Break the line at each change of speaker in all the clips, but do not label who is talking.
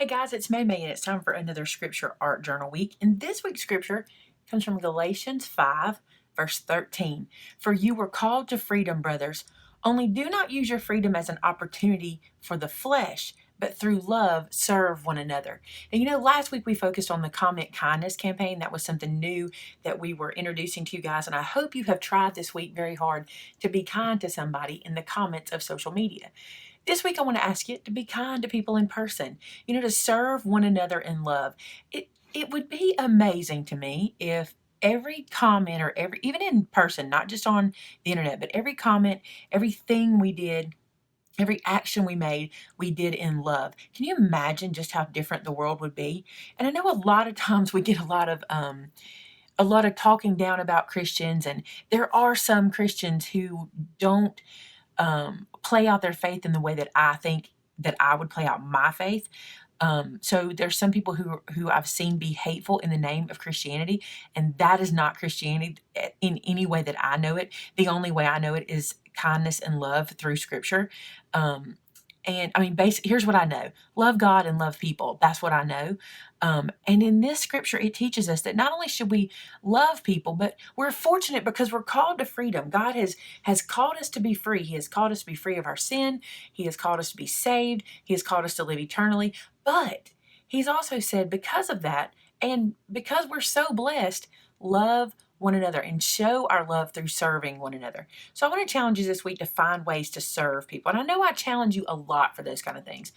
Hey guys, it's Maymay and it's time for another scripture art journal week. And this week's scripture comes from Galatians 5, verse 13. For you were called to freedom, brothers. Only do not use your freedom as an opportunity for the flesh, but through love serve one another. And last week we focused on the comment kindness campaign. That was something new that we were introducing to you guys. And I hope you have tried this week very hard to be kind to somebody in the comments of social media. This week, I want to ask you to be kind to people in person, to serve one another in love. It would be amazing to me if every comment or even in person, not just on the internet, but every comment, everything we did, every action we did in love. Can you imagine just how different the world would be? And I know a lot of times we get a lot of talking down about Christians, and there are some Christians who don't play out their faith in the way that I think that I would play out my faith. So there's some people who I've seen be hateful in the name of Christianity, and that is not Christianity in any way that I know it. The only way I know it is kindness and love through Scripture. And I mean, here's what I know: love God and love people. That's what I know. And in this scripture, it teaches us that not only should we love people, but we're fortunate because we're called to freedom. God has called us to be free. He has called us to be free of our sin. He has called us to be saved. He has called us to live eternally. But He's also said, because of that, and because we're so blessed, love one another and show our love through serving one another. So I want to challenge you this week to find ways to serve people. And I know I challenge you a lot for those kind of things.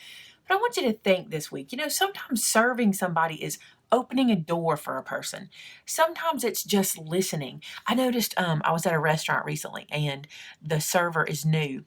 But I want you to think this week, sometimes serving somebody is opening a door for a person. Sometimes it's just listening. I noticed I was at a restaurant recently and the server is new.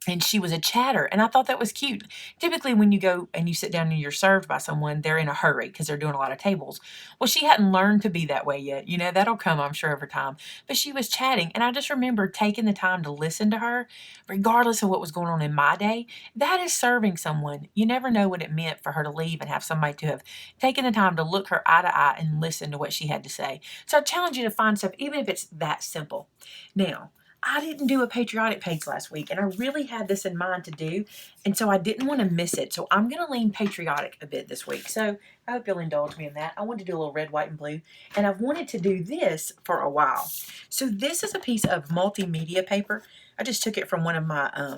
And she was a chatter, and I thought that was cute. Typically, when you go and you sit down and you're served by someone, they're in a hurry because they're doing a lot of tables. Well, she hadn't learned to be that way yet. That'll come, I'm sure, over time. But she was chatting, and I just remember taking the time to listen to her, regardless of what was going on in my day. That is serving someone. You never know what it meant for her to leave and have somebody to have taken the time to look her eye to eye and listen to what she had to say. So I challenge you to find stuff, even if it's that simple. Now, I didn't do a patriotic page last week, and I really had this in mind to do, and so I didn't want to miss it. So I'm going to lean patriotic a bit this week. So I hope you'll indulge me in that. I wanted to do a little red, white, and blue, and I've wanted to do this for a while. So this is a piece of multimedia paper. I just took it from one of my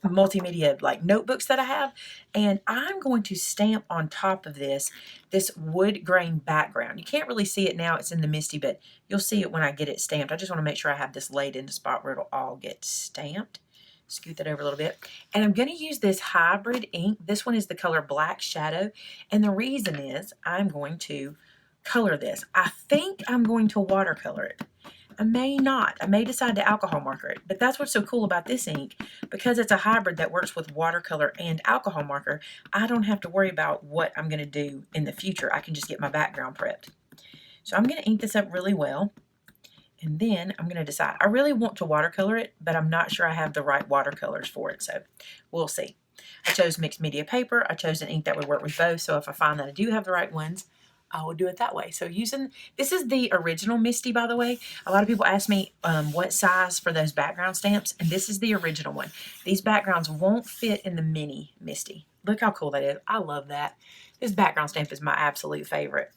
multimedia notebooks that I have, and I'm going to stamp on top of this wood grain background. You can't really see it now, it's in the misty, but you'll see it when I get it stamped. I just want to make sure I have this laid in the spot where it'll all get stamped. Scoot that over a little bit. And I'm going to use this hybrid ink. This one is the color Black Shadow, and the reason is I'm going to color this. I think I'm going to watercolor it. I may not. I may decide to alcohol marker it. But that's what's so cool about this ink. Because it's a hybrid that works with watercolor and alcohol marker, I don't have to worry about what I'm going to do in the future. I can just get my background prepped. So I'm going to ink this up really well. And then I'm going to decide. I really want to watercolor it, but I'm not sure I have the right watercolors for it. So we'll see. I chose mixed media paper. I chose an ink that would work with both. So if I find that I do have the right ones, I will do it that way. So this is the original Misty, by the way. A lot of people ask me what size for those background stamps, and this is the original one. These backgrounds won't fit in the mini Misty. Look how cool that is. I love that. This background stamp is my absolute favorite.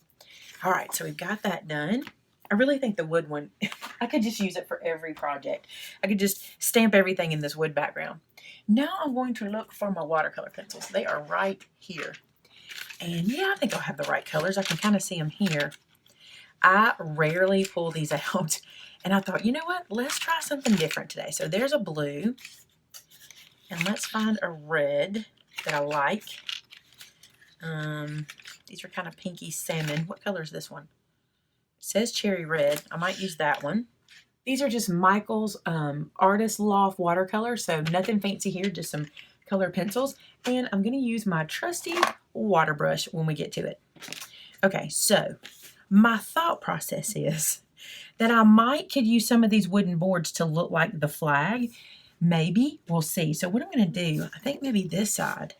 All right, so we've got that done. I really think the wood one, I could just use it for every project. I could just stamp everything in this wood background. Now I'm going to look for my watercolor pencils. They are right here. And yeah, I think I'll have the right colors. I can kind of see them here. I rarely pull these out. And I thought, you know what? Let's try something different today. So there's a blue. And let's find a red that I like. These are kind of pinky salmon. What color is this one? It says cherry red. I might use that one. These are just Michael's Artist Loft watercolor. So nothing fancy here, just some color pencils. And I'm going to use my trusty water brush when we get to it. Okay, so my thought process is that I could use some of these wooden boards to look like the flag. Maybe. We'll see. So what I'm going to do, I think maybe this side.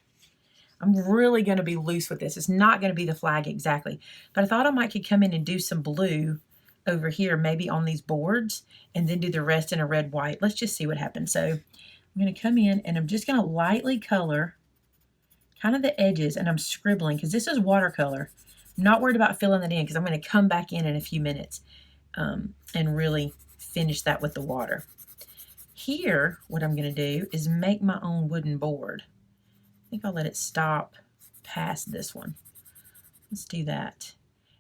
I'm really going to be loose with this. It's not going to be the flag exactly. But I thought I could come in and do some blue over here, maybe on these boards, and then do the rest in a red, white. Let's just see what happens. So I'm going to come in and I'm just going to lightly color kind of the edges, and I'm scribbling because this is watercolor. I'm not worried about filling that in because I'm going to come back in a few minutes and really finish that with the water. Here, what I'm going to do is make my own wooden board. I think I'll let it stop past this one. Let's do that.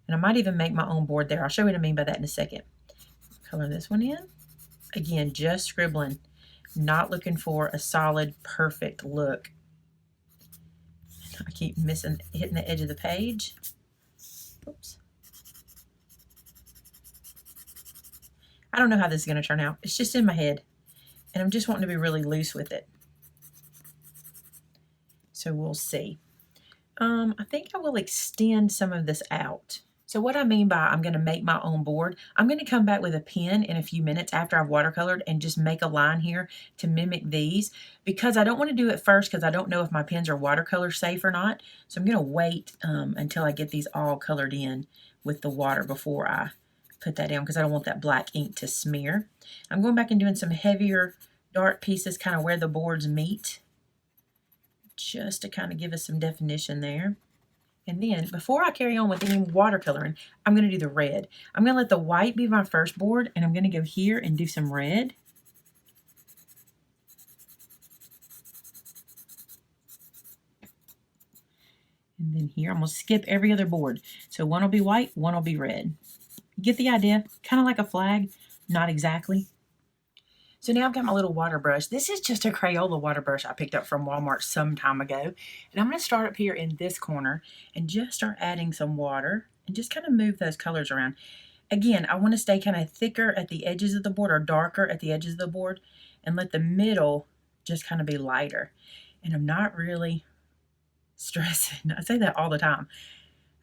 And I might even make my own board there. I'll show you what I mean by that in a second. Color this one in. Again, just scribbling. Not looking for a solid, perfect look. I keep hitting the edge of the page. Oops. I don't know how this is going to turn out. It's just in my head. And I'm just wanting to be really loose with it. So we'll see. I think I will extend some of this out. So what I mean by I'm going to make my own board, I'm going to come back with a pen in a few minutes after I've watercolored and just make a line here to mimic these, because I don't want to do it first because I don't know if my pens are watercolor safe or not. So I'm going to wait until I get these all colored in with the water before I put that down, because I don't want that black ink to smear. I'm going back and doing some heavier dark pieces kind of where the boards meet, just to kind of give us some definition there. And then before I carry on with any watercoloring, I'm going to do the red. I'm going to let the white be my first board, and I'm going to go here and do some red. And then here I'm going to skip every other board. So one will be white, one will be red. You get the idea? Kind of like a flag, not exactly. So now I've got my little water brush. This is just a Crayola water brush I picked up from Walmart some time ago. And I'm going to start up here in this corner and just start adding some water and just kind of move those colors around. Again, I want to stay kind of thicker at the edges of the board or darker at the edges of the board and let the middle just kind of be lighter. And I'm not really stressing. I say that all the time.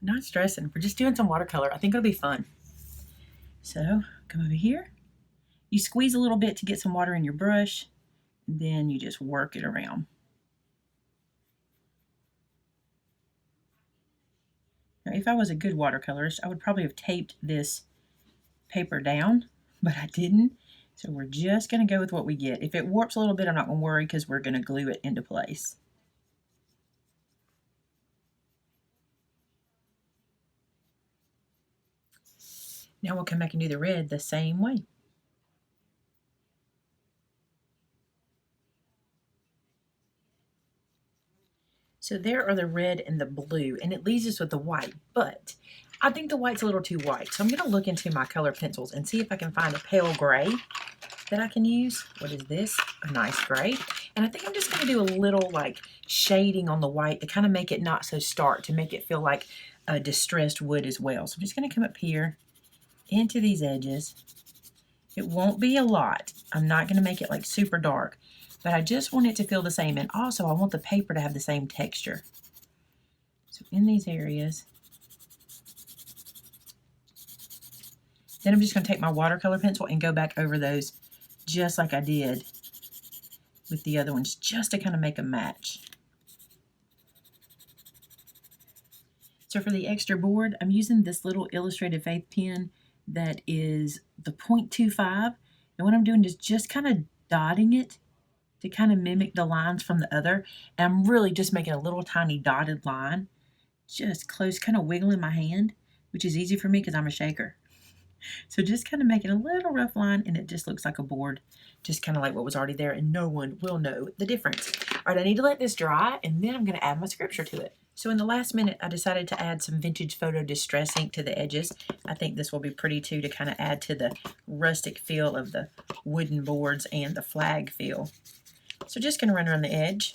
I'm not stressing. We're just doing some watercolor. I think it'll be fun. So come over here. You squeeze a little bit to get some water in your brush, and then you just work it around. Now, if I was a good watercolorist, I would probably have taped this paper down, but I didn't. So we're just going to go with what we get. If it warps a little bit, I'm not going to worry because we're going to glue it into place. Now we'll come back and do the red the same way. So there are the red and the blue, and it leaves us with the white, but I think the white's a little too white. So I'm going to look into my color pencils and see if I can find a pale gray that I can use. What is this? A nice gray. And I think I'm just going to do a little like shading on the white to kind of make it not so stark, to make it feel like a distressed wood as well. So I'm just going to come up here into these edges. It won't be a lot. I'm not going to make it like super dark, but I just want it to feel the same. And also I want the paper to have the same texture. So in these areas, then I'm just going to take my watercolor pencil and go back over those just like I did with the other ones, just to kind of make a match. So for the extra board, I'm using this little Illustrated Faith pen that is the 0.25. And what I'm doing is just kind of dotting it to kind of mimic the lines from the other. And I'm really just making a little tiny dotted line, just close, kind of wiggling my hand, which is easy for me because I'm a shaker. So just kind of making a little rough line, and it just looks like a board, just kind of like what was already there, and no one will know the difference. All right, I need to let this dry, and then I'm going to add my scripture to it. So in the last minute, I decided to add some Vintage Photo Distress ink to the edges. I think this will be pretty too, to kind of add to the rustic feel of the wooden boards and the flag feel. So just going to run around the edge.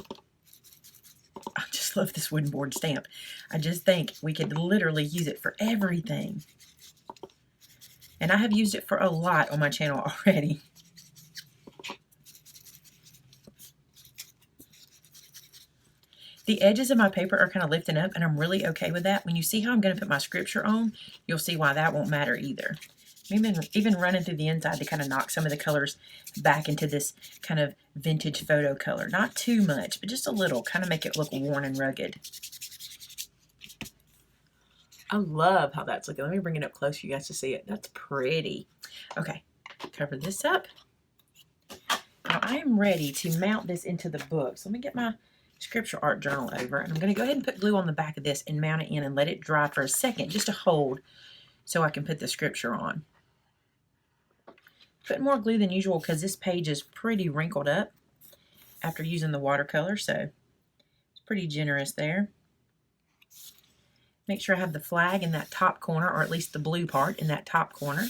I just love this wooden board stamp. I just think we could literally use it for everything. And I have used it for a lot on my channel already. The edges of my paper are kind of lifting up, and I'm really okay with that. When you see how I'm going to put my scripture on, you'll see why that won't matter either. Even running through the inside to kind of knock some of the colors back into this kind of vintage photo color. Not too much, but just a little, kind of make it look worn and rugged. I love how that's looking. Let me bring it up close for you guys to see it. That's pretty. Okay, cover this up. Now I am ready to mount this into the book. So let me get my scripture art journal over, and I'm going to go ahead and put glue on the back of this and mount it in and let it dry for a second just to hold so I can put the scripture on. Put more glue than usual because this page is pretty wrinkled up after using the watercolor, so it's pretty generous there. Make sure I have the flag in that top corner, or at least the blue part in that top corner.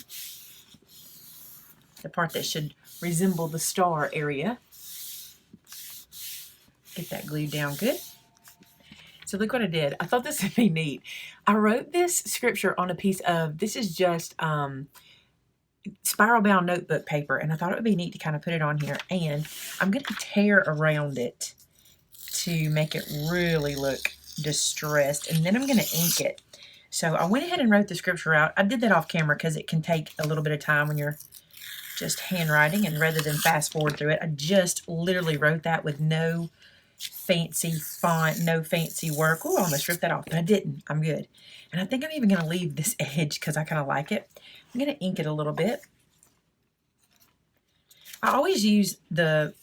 The part that should resemble the star area. Get that glued down good. So look what I did. I thought this would be neat. I wrote this scripture on a piece of, this is just spiral bound notebook paper, and I thought it would be neat to kind of put it on here. And I'm going to tear around it to make it really look distressed, and then I'm going to ink it. So I went ahead and wrote the scripture out. I did that off camera because it can take a little bit of time when you're just handwriting, and rather than fast forward through it, I just literally wrote that with no fancy font, no fancy work. Oh, I almost ripped that off, but I didn't. I'm good. And I think I'm even going to leave this edge because I kind of like it. I'm going to ink it a little bit. I always use the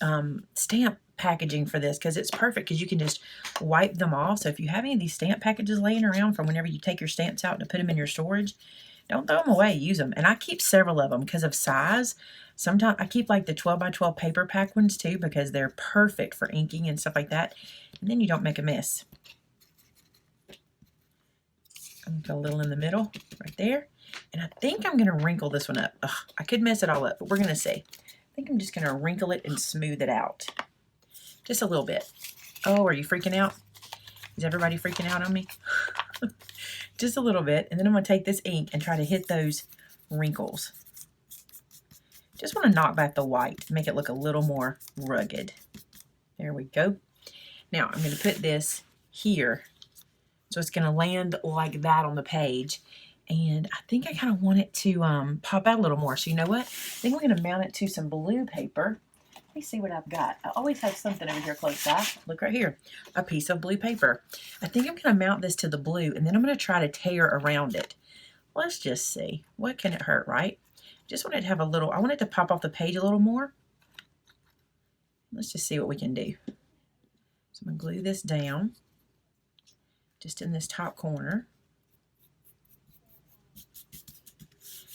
stamp packaging for this because it's perfect because you can just wipe them off. So if you have any of these stamp packages laying around from whenever you take your stamps out to put them in your storage, don't throw them away, use them. And I keep several of them because of size. Sometimes I keep like the 12 by 12 paper pack ones too because they're perfect for inking and stuff like that. And then you don't make a mess. I'm going to put a little in the middle right there. And I think I'm going to wrinkle this one up. Ugh, I could mess it all up, but we're going to see. I think I'm just going to wrinkle it and smooth it out. Just a little bit. Oh, are you freaking out? Is everybody freaking out on me? Just a little bit. And then I'm going to take this ink and try to hit those wrinkles. Just want to knock back the white to make it look a little more rugged. There we go. Now I'm going to put this here. So it's going to land like that on the page. And I think I kind of want it to pop out a little more. So you know what? I think we're going to mount it to some blue paper. Let me see what I've got. I always have something over here close by. Look right here. A piece of blue paper. I think I'm going to mount this to the blue, and then I'm going to try to tear around it. Let's just see. What can it hurt, right? Just want it to have a little, I want it to pop off the page a little more. Let's just see what we can do. So I'm going to glue this down. Just in this top corner.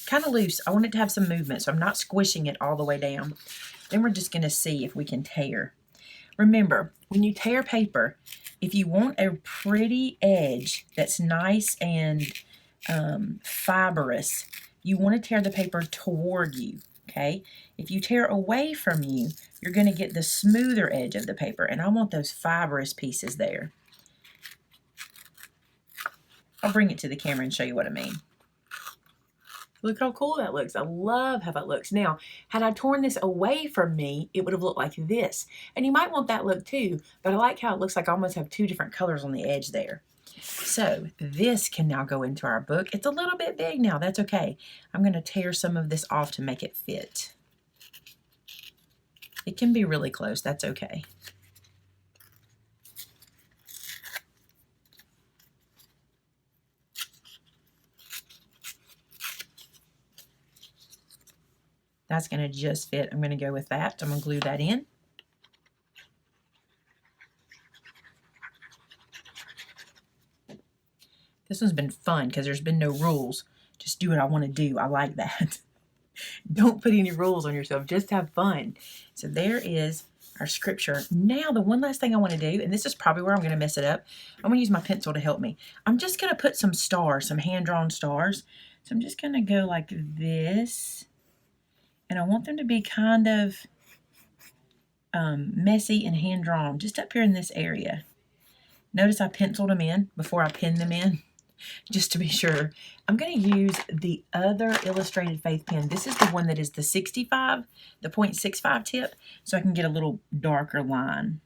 Kind of loose. I want it to have some movement, so I'm not squishing it all the way down. Then we're just going to see if we can tear. Remember, when you tear paper, if you want a pretty edge that's nice and fibrous, you want to tear the paper toward you, okay? If you tear away from you, you're going to get the smoother edge of the paper, and I want those fibrous pieces there. I'll bring it to the camera and show you what I mean. Look how cool that looks. I love how that looks. Now, had I torn this away from me, it would have looked like this. And you might want that look too, but I like how it looks like I almost have two different colors on the edge there. So this can now go into our book. It's a little bit big now. That's okay. I'm going to tear some of this off to make it fit. It can be really close. That's okay. That's going to just fit. I'm going to go with that. I'm going to glue that in. This one's been fun because there's been no rules. Just do what I want to do. I like that. Don't put any rules on yourself. Just have fun. So there is our scripture. Now the one last thing I want to do, and this is probably where I'm going to mess it up. I'm going to use my pencil to help me. I'm just going to put some stars, some hand-drawn stars. So I'm just going to go like this. And I want them to be kind of messy and hand-drawn just up here in this area. Notice I penciled them in before I pinned them in, just to be sure. I'm going to use the other Illustrated Faith pen. This is the one that is the 65, the 0.65 tip, so I can get a little darker line.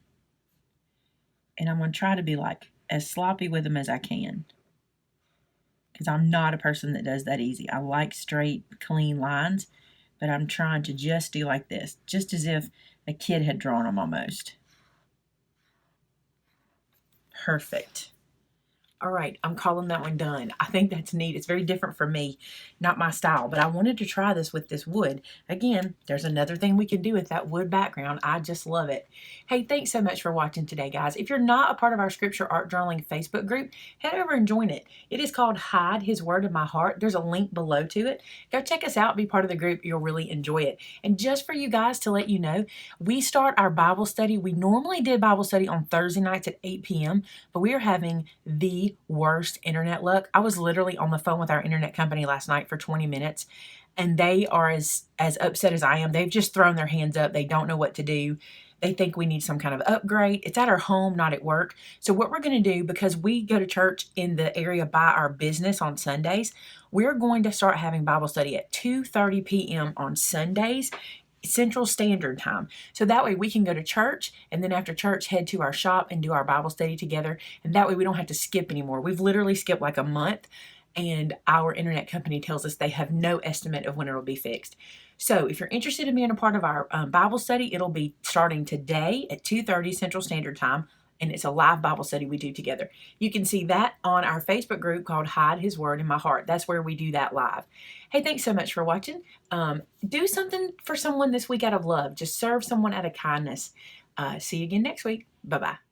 And I'm going to try to be like as sloppy with them as I can, because I'm not a person that does that easy. I like straight, clean lines. But I'm trying to just do like this, just as if a kid had drawn them almost. Perfect. All right, I'm calling that one done. I think that's neat. It's very different for me, not my style, but I wanted to try this with this wood. Again, there's another thing we can do with that wood background. I just love it. Hey, thanks so much for watching today, guys. If you're not a part of our Scripture Art Journaling Facebook group, head over and join it. It is called Hide His Word in My Heart. There's a link below to it. Go check us out, be part of the group. You'll really enjoy it. And just for you guys to let you know, we start our Bible study. We normally did Bible study on Thursday nights at 8 p.m., but we are having the worst internet luck. I was literally on the phone with our internet company last night for 20 minutes, and they are as upset as I am. They've just thrown their hands up. They don't know what to do. They think we need some kind of upgrade. It's at our home, not at work. So what we're going to do, because we go to church in the area by our business on Sundays, we're going to start having Bible study at 2:30 p.m. on Sundays, Central Standard Time. So that way we can go to church, and then after church head to our shop and do our Bible study together. And that way we don't have to skip anymore. We've literally skipped like a month, and our internet company tells us they have no estimate of when it'll be fixed. So if you're interested in being a part of our Bible study, it'll be starting today at 2:30 Central Standard Time. And it's a live Bible study we do together. You can see that on our Facebook group called Hide His Word in My Heart. That's where we do that live. Hey, thanks so much for watching. Do something for someone this week out of love. Just serve someone out of kindness. See you again next week. Bye-bye.